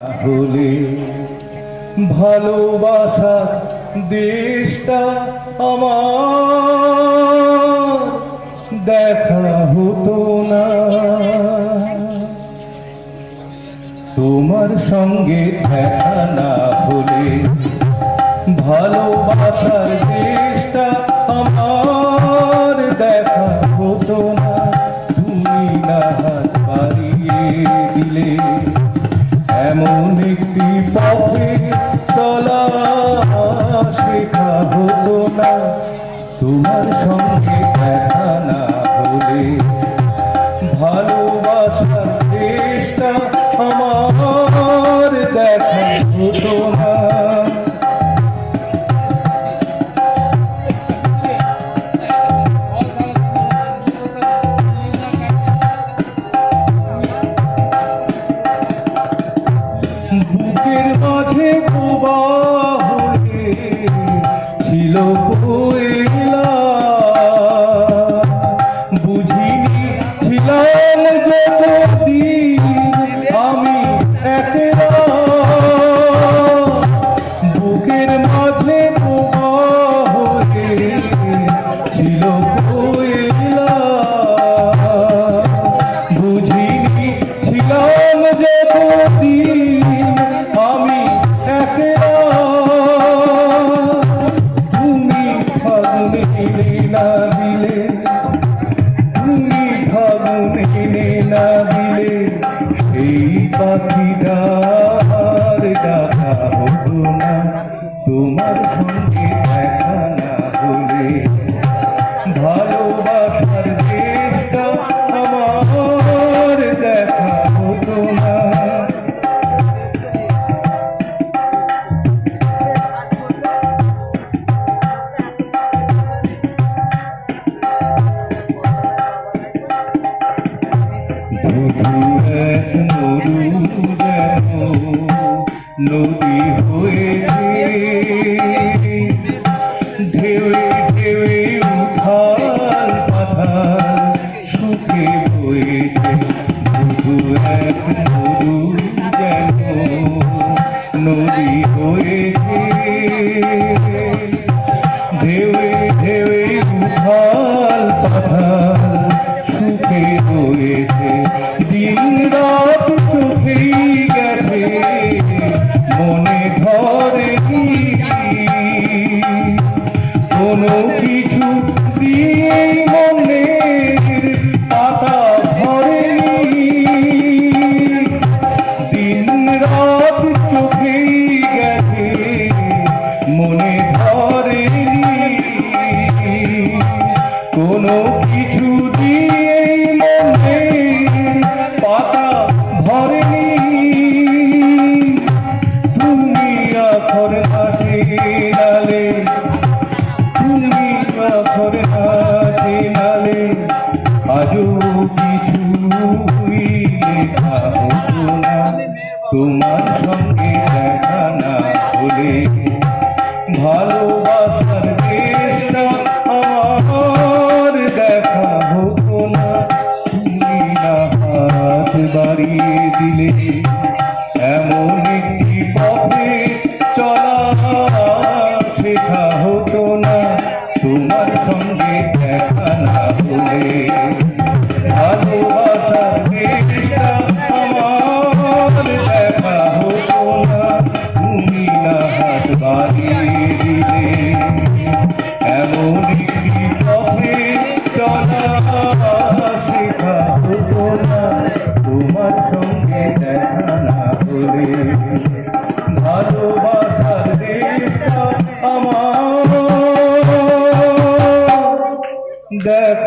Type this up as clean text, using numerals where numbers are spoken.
হলে ভালোবাসার দেশটা আমার দেখা হতো না। তোমার সঙ্গে দেখা না হলে ভালোবাসার দেশটা আমার দেখা হতো না। তুমি না হাত বাড়িয়ে দিলে এমন একটি পথে চলা শেখা হতো না। তোমার সঙ্গে দেখা না হলে ভালোবাসার দেশটা আমার দেখা হতো না। বুকের মাঝে প্রবাহ ছিল কোয়েলা, বুঝিনি ছিলাম যতদিন আমি একলা। বুকের মাঝে প্রবাহ ছিল কোয়েলা, বুঝিনি ছিলাম যতদিন আমি একলা। তুমি ফাগুনে এনে না দিলে, তুমি ফাগুনে এনে না দিলে সেই পাখিটার ডাকা হতো না। তোমার সঙ্গে দেখা না হলে ভালোবাসার দেশটা আমার দেখা হতো না। এক মরু যেন নদী হয়ে ঢেউয়ে ঢেউয়ে উথাল পাথাল সুখে বইছে। শুধু এক মরু যেন নদী হয়েছে, ঢেউয়ে ঢেউয়ে উথাল পাথাল সুখে বইছে। দিন রাত চোখেই গেছে মনে ধরেনি, কোনো কিছু দিয়ে মনের পাতা ধরেনি। দিন রাত চোখেই গেছে মনে ধরেনি, কোনো কিছু দিয়ে মনের পাতা ধরেনি। তুমি আখর হাতে নালে, তুমি আখর হাতে নালে আজও কিছুই লেখা হতো না। তোমার সঙ্গে দেখা না হলে ভালোবাসার দেশটা আমার দেখা হতো না। তুমি না হাত বাড়িয়ে দিলে এমন একটি পথে চলা শেখা হতো না। তোমার সঙ্গে দেখা না হলে ভালোবাসার দেশটা আমার দেখা হতো না। তুমি না হাত বাড়িয়ে দিলে এমন একটি পথে চলা শেখা হতো না। তোমার সঙ্গে দেখা না হলে ভালোবাসার দেশটা আমার দেখা